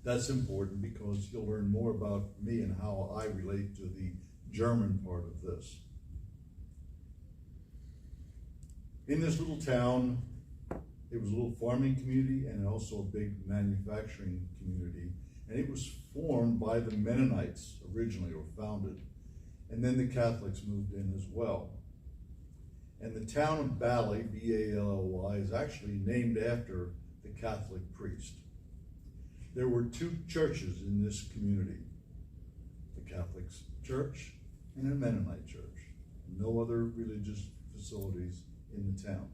That's important because you'll learn more about me and how I relate to the German part of this. In this little town, it was a little farming community and also a big manufacturing community. And it was formed by the Mennonites originally, or founded. And then the Catholics moved in as well. And the town of Bally, B-A-L-L-Y, is actually named after the Catholic priest. There were two churches in this community, the Catholic Church and a Mennonite church. No other religious facilities in the town.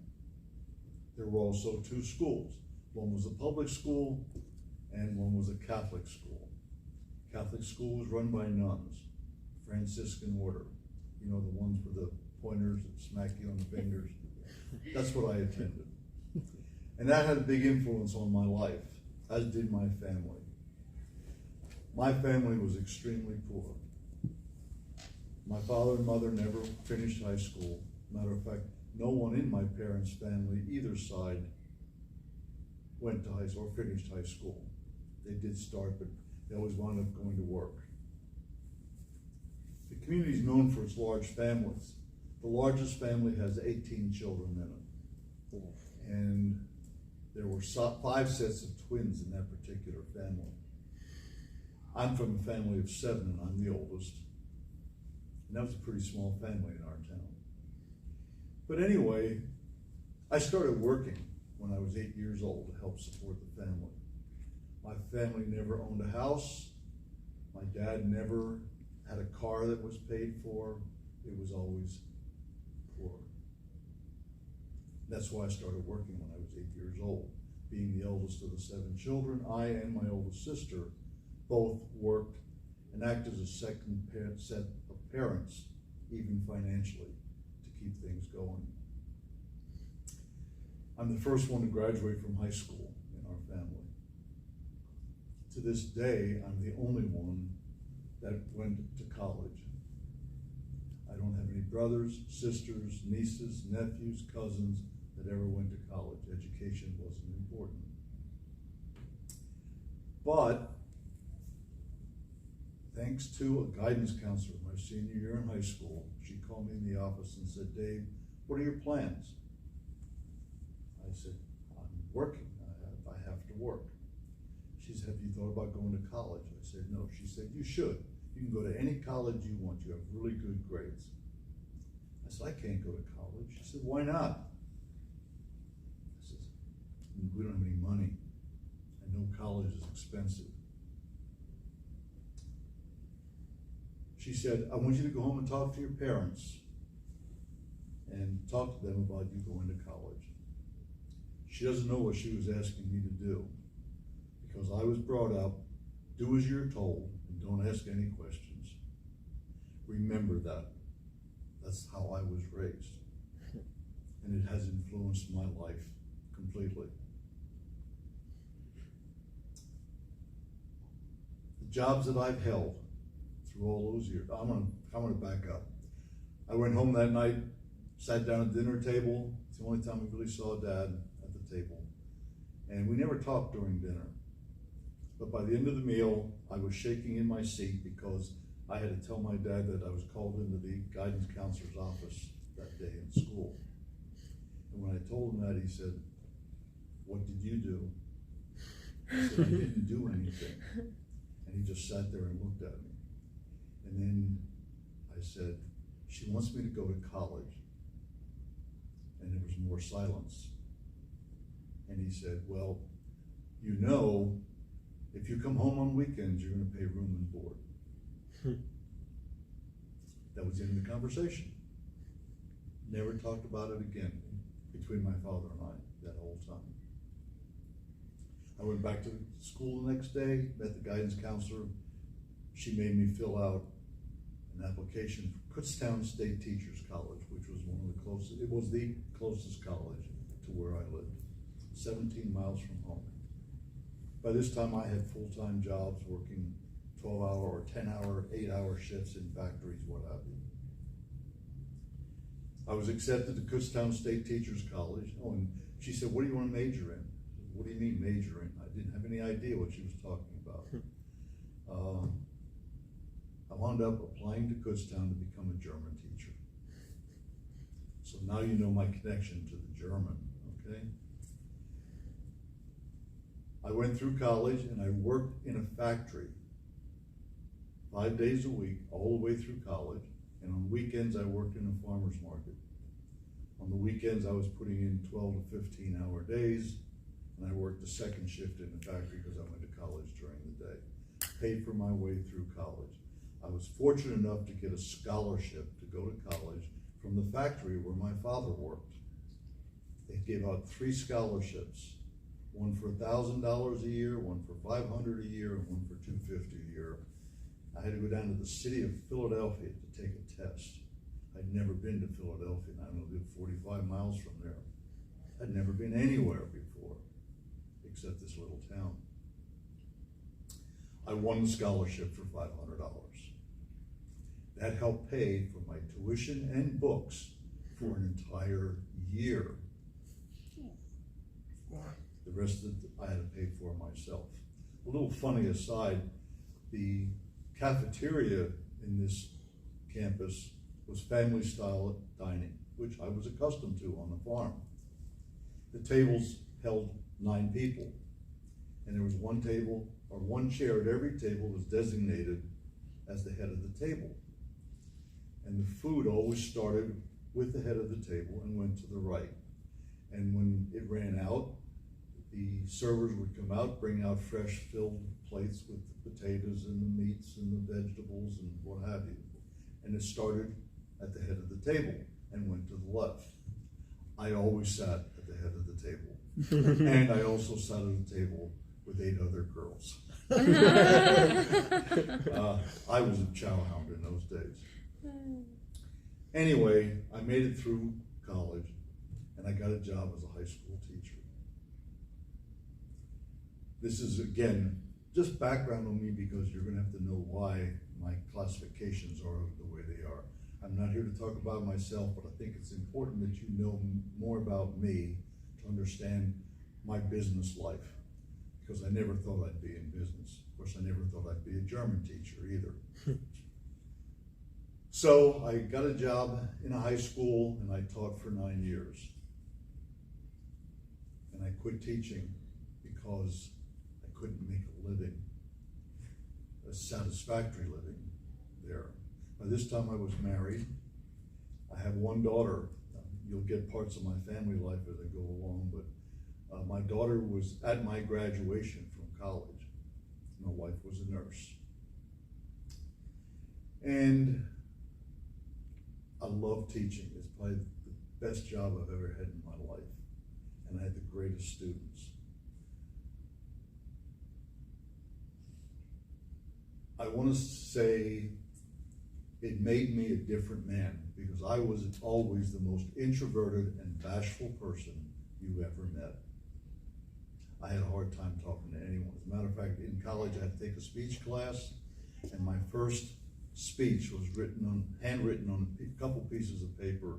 There were also two schools. One was a public school and one was a Catholic school. Catholic school was run by nuns, Franciscan order. You know, the ones with the pointers that smack you on the fingers. That's what I attended. And that had a big influence on my life, as did my family. My family was extremely poor. My father and mother never finished high school. Matter of fact, no one in my parents' family, either side, went to high school or finished high school. They did start, but they always wound up going to work. The community is known for its large families. The largest family has 18 children in it. And there were 5 sets of twins in that particular family. I'm from a family of 7, and I'm the oldest. And that was a pretty small family in our town. But anyway, I started working when I was 8 years old to help support the family. My family never owned a house. My dad never had a car that was paid for. It was always poor. That's why I started working when I was 8 years old. Being the eldest of the 7 children, I and my oldest sister both worked and acted as a second set of parents, even financially, to keep things going. I'm the first one to graduate from high school in our family. To this day, I'm the only one that went to college. I don't have any brothers, sisters, nieces, nephews, cousins that ever went to college. Education wasn't important. But thanks to a guidance counselor my senior year in high school, she called me in the office and said, "Dave, what are your plans?" I said, "I'm working. I have to work." She said, "Have you thought about going to college?" I said, "No." She said, "You should. You can go to any college you want. You have really good grades." I said, "I can't go to college." She said, "Why not?" I said, "We don't have any money. I know college is expensive." She said, "I want you to go home and talk to your parents and talk to them about you going to college." She doesn't know what she was asking me to do, because I was brought up, do as you're told and don't ask any questions. Remember that. That's how I was raised. And it has influenced my life completely. The jobs that I've held through all those years, I'm gonna back up. I went home that night, sat down at the dinner table. It's the only time we really saw Dad at the table. And we never talked during dinner. But by the end of the meal, I was shaking in my seat because I had to tell my dad that I was called into the guidance counselor's office that day in school. And when I told him that, he said, "What did you do?" I said, "I didn't do anything." And he just sat there and looked at me. And then I said, "She wants me to go to college." And there was more silence. And he said, "Well, you know, if you come home on weekends, you're going to pay room and board." That was the end of the conversation. Never talked about it again between my father and I that whole time. I went back to school the next day, met the guidance counselor. She made me fill out an application for Kutztown State Teachers College, which was one of the closest, it was the closest college to where I lived, 17 miles from home. By this time I had full-time jobs working 12-hour or 10-hour, 8-hour shifts in factories, what have you. I was accepted to Kutztown State Teachers College. Oh, and she said, "What do you want to major in?" I said, "What do you mean major in?" I didn't have any idea what she was talking about. about. I wound up applying to Kutztown to become a German teacher. So now you know my connection to the German, okay? I went through college and I worked in a factory 5 days a week, all the way through college. And on weekends, I worked in a farmer's market. On the weekends, I was putting in 12 to 15-hour days, and I worked the second shift in the factory because I went to college during the day. Paid for my way through college. I was fortunate enough to get a scholarship to go to college from the factory where my father worked. They gave out 3 scholarships, one for $1,000 a year, one for $500 a year, and one for $250 a year. I had to go down to the city of Philadelphia to take a test. I'd never been to Philadelphia, and I only lived 45 miles from there. I'd never been anywhere before, except this little town. I won the scholarship for $500. That helped pay for my tuition and books for an entire year. The rest of it I had to pay for myself. A little funny aside, the cafeteria in this campus was family style dining, which I was accustomed to on the farm. The tables held 9 people, and there was one table or one chair at every table was designated as the head of the table. And the food always started with the head of the table and went to the right. And when it ran out, the servers would come out, bring out fresh filled plates with the potatoes and the meats and the vegetables and what have you. And it started at the head of the table and went to the left. I always sat at the head of the table. And I also sat at a table with 8 other girls. I was a chow hound in those days. Anyway, I made it through college and I got a job as a high school teacher. This is, again, just background on me because you're going to have to know why my classifications are the way they are. I'm not here to talk about myself, but I think it's important that you know more about me to understand my business life, because I never thought I'd be in business. Of course, I never thought I'd be a German teacher either. So I got a job in a high school and I taught for 9 years. And I quit teaching because I couldn't make a living, a satisfactory living there. By this time I was married. I have 1 daughter. You'll get parts of my family life as I go along, but my daughter was at my graduation from college. My wife was a nurse. And I love teaching. It's probably the best job I've ever had in my life. And I had the greatest students. I want to say it made me a different man, because I was always the most introverted and bashful person you ever met. I had a hard time talking to anyone. As a matter of fact, in college I had to take a speech class, and my first speech was handwritten on a couple pieces of paper.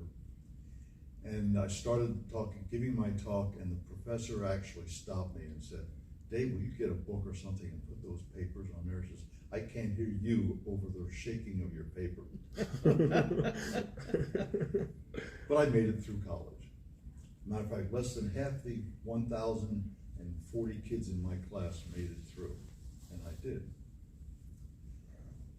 And I started giving my talk, and the professor actually stopped me and said, "Dave, will you get a book or something and put those papers on there?" She says, "I can't hear you over the shaking of your paper." But I made it through college. Matter of fact, less than half the 1,040 kids in my class made it through, and I did.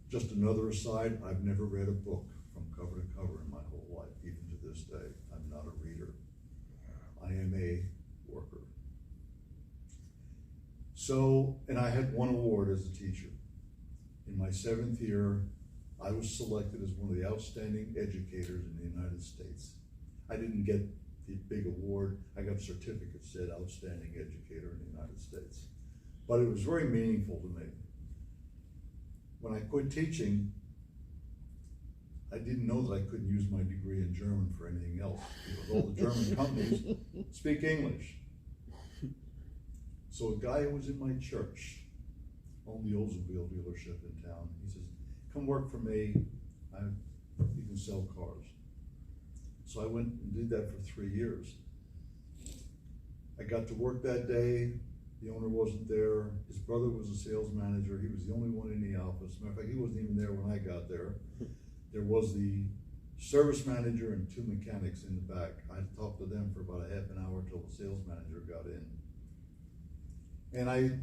Just another aside, I've never read a book from cover to cover in my whole life, even to this day. I'm not a reader. I am a worker. So, and I had 1 award as a teacher. In my 7th year, I was selected as one of the outstanding educators in the United States. I didn't get the big award. I got a certificate that said outstanding educator in the United States. But it was very meaningful to me. When I quit teaching, I didn't know that I couldn't use my degree in German for anything else, because all the German companies speak English. So a guy who was in my church owned the Oldsmobile dealership in town. He says, "Come work for me. You can sell cars." So I went and did that for 3 years. I got to work that day, The owner wasn't there. His brother was a sales manager. He was the only one in the office. Matter of fact, he wasn't even there when I got there. There was the service manager and two mechanics in the back. I talked to them for about a half an hour till the sales manager got in. And I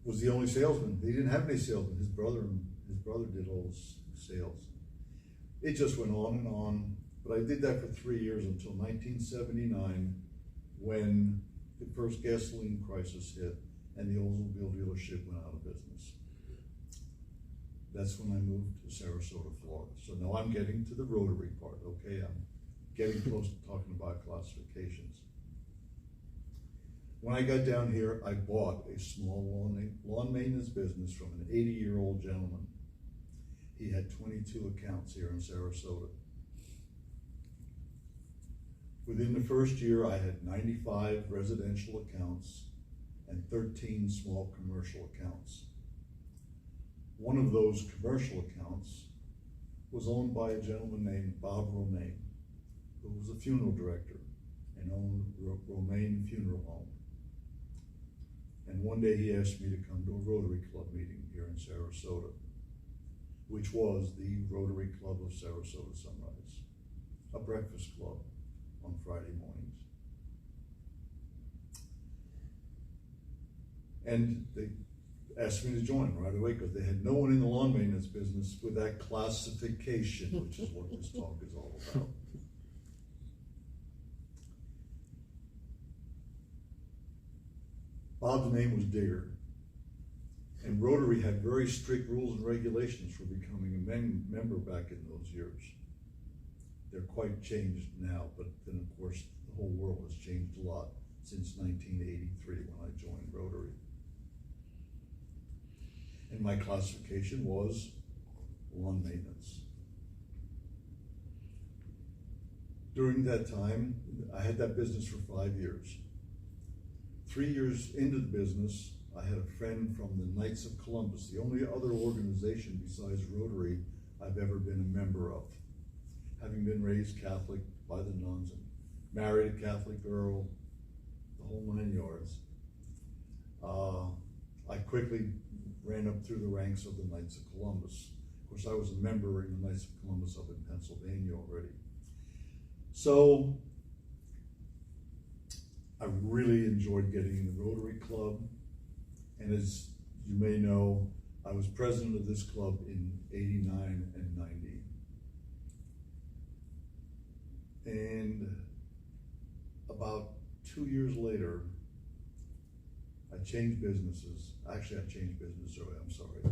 was the only salesman. He didn't have any salesmen. His brother did all the sales. It just went on, but I did that for 3 years until 1979, when the first gasoline crisis hit and the Oldsmobile dealership went out of business. That's when I moved to Sarasota, Florida. So now I'm getting to the rotary part, okay? I'm getting close to talking about classifications. When I got down here, I bought a small lawn maintenance business from an 80-year-old gentleman. He had 22 accounts here in Sarasota. Within the first year, I had 95 residential accounts and 13 small commercial accounts. One of those commercial accounts was owned by a gentleman named Bob Romaine, who was a funeral director and owned Romaine Funeral Home. And one day he asked me to come to a Rotary Club meeting here in Sarasota, which was the Rotary Club of Sarasota Sunrise, a breakfast club on Friday mornings. And they asked me to join right away because they had no one in the lawn maintenance business with that classification, which is what this talk is all about. Bob's name was Digger, and Rotary had very strict rules and regulations for becoming a member back in those years. They're quite changed now, but then of course the whole world has changed a lot since 1983 when I joined Rotary. And my classification was lawn maintenance. During that time, I had that business for 5 years. 3 years into the business, I had a friend from the Knights of Columbus, the only other organization besides Rotary I've ever been a member of. Having been raised Catholic by the nuns and married a Catholic girl, the whole 9 yards, I quickly ran up through the ranks of the Knights of Columbus. Of course, I was a member in the Knights of Columbus up in Pennsylvania already. So I really enjoyed getting in the Rotary Club. And as you may know, I was president of this club in 89 and 90. And about 2 years later, I changed businesses. Actually, I changed business early, I'm sorry.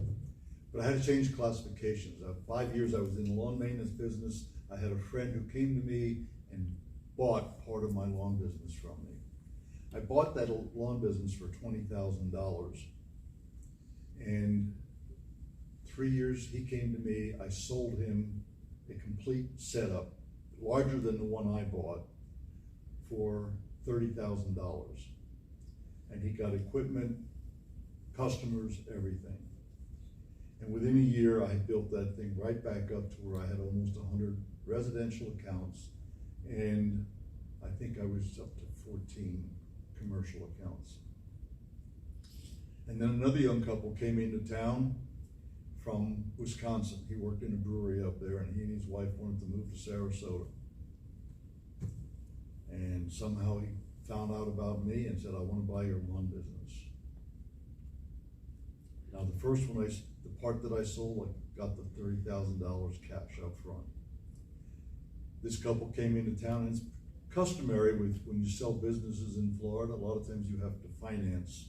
But I had to change classifications. 5 years I was in the lawn maintenance business. I had a friend who came to me and bought part of my lawn business from me. I bought that lawn business for $20,000. And 3 years he came to me, I sold him a complete setup, larger than the one I bought, for $30,000. And he got equipment, customers, everything. And within a year, I had built that thing right back up to where I had almost 100 residential accounts, and I think I was up to 14 commercial accounts. And then another young couple came into town from Wisconsin. He worked in a brewery up there, and he and his wife wanted to move to Sarasota. And somehow he found out about me and said, I want to buy your lawn business. Now the first one, the part that I sold, I got the $30,000 cash up front. This couple came into town, and it's customary with when you sell businesses in Florida, a lot of times you have to finance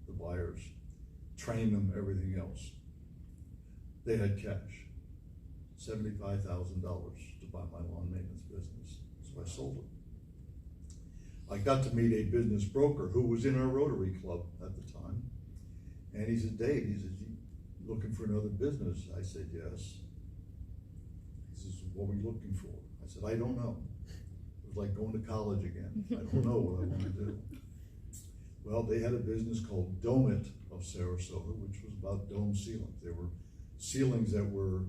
the buyers, train them, everything else. They had cash, $75,000 to buy my lawn maintenance business, so I sold it. I got to meet a business broker who was in our Rotary Club at the time, and he said, Dave, he said, you looking for another business? I said, yes. He says, what were you looking for? I said, I don't know. It was like going to college again. I don't know what I want to do. Well, they had a business called Dome It of Sarasota, which was about dome ceilings. There were ceilings that were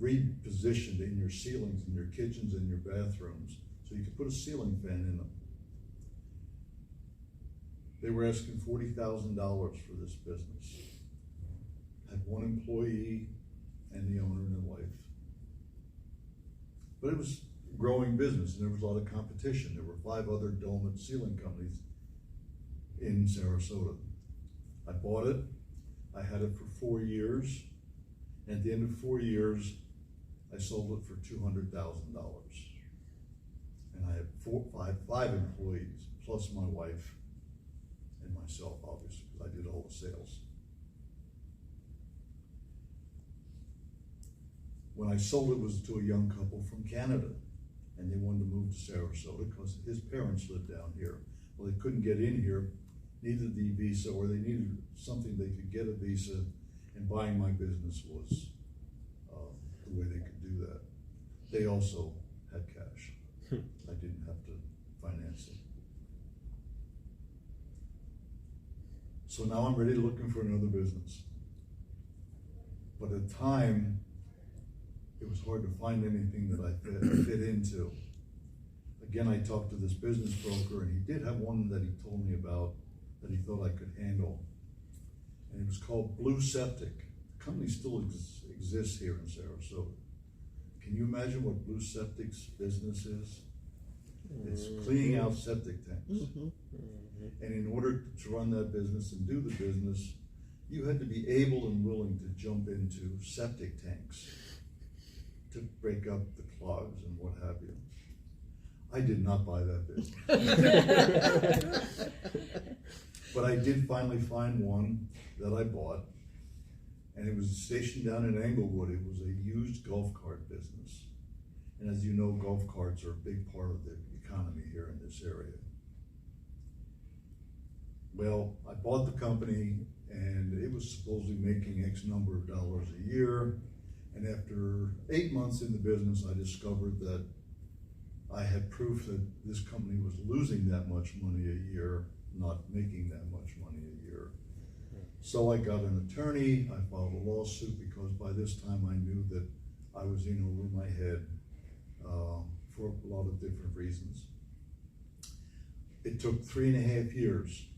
repositioned in your ceilings, in your kitchens, and your bathrooms, so you could put a ceiling fan in them. They were asking $40,000 for this business. Had one employee and the owner and the wife. But it was a growing business and there was a lot of competition. There were 5 other dome and ceiling companies in Sarasota. I bought it. I had it for 4 years. And at the end of 4 years, I sold it for $200,000. And I had five employees, plus my wife and myself, obviously, because I did all the sales. When I sold it, it was to a young couple from Canada, and they wanted to move to Sarasota because his parents lived down here. Well, they couldn't get in here, needed the visa, or they needed something they could get a visa, and buying my business was the way they could do that. They also had cash. I didn't have to finance it. So now I'm ready looking for another business. But at the time, it was hard to find anything that I fit into. Again, I talked to this business broker, and he did have one that he told me about that he thought I could handle. And it was called Blue Septic. The company still exists here in Sarasota. Can you imagine what Blue Septic's business is? It's cleaning out septic tanks. And in order to run that business and do the business, you had to be able and willing to jump into septic tanks to break up the clogs and what have you. I did not buy that business. But I did finally find one that I bought, and it was stationed down in Englewood. It was a used golf cart business. And as you know, golf carts are a big part of the economy here in this area. Well, I bought the company, and it was supposedly making X number of dollars a year. And after 8 months in the business, I discovered that I had proof that this company was losing that much money a year, not making that much money a year. So I got an attorney. I filed a lawsuit because by this time I knew that I was in over my head for a lot of different reasons. It took 3.5 years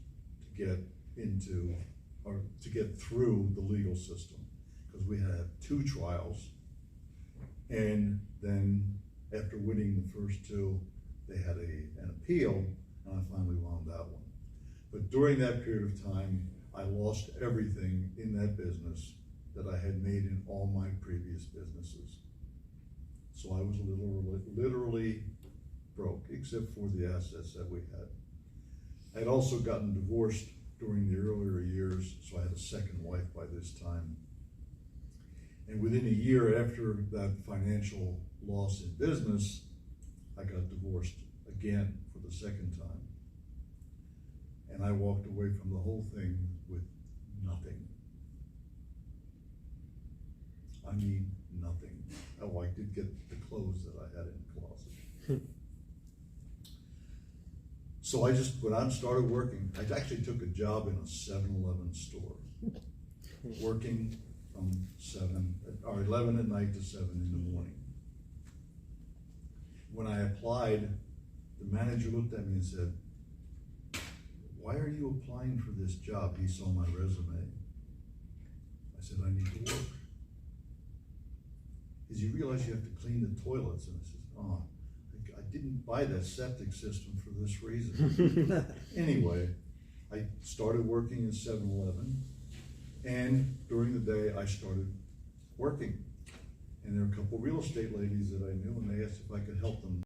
to get into, or to get through the legal system, because we had 2 trials, and then after winning the first 2, they had an appeal, and I finally won that one. But during that period of time, I lost everything in that business that I had made in all my previous businesses. So I was literally broke, except for the assets that we had. I had also gotten divorced during the earlier years, so I had a second wife by this time. And within a year after that financial loss in business, I got divorced again for the second time. And I walked away from the whole thing with nothing. I mean, nothing. Oh, I did get the clothes that I had in the closet. So I just went out and started working. I actually took a job in a 7-Eleven store, working from 11 at night to 7 in the morning. When I applied, the manager looked at me and said, "Why are you applying for this job?" He saw my resume. I said, "I need to work." He said, "You realize you have to clean the toilets?" And I said, "Oh, I didn't buy that septic system for this reason." Anyway, I started working at 7-Eleven, and during the day I started working. And there were a couple real estate ladies that I knew, and they asked if I could help them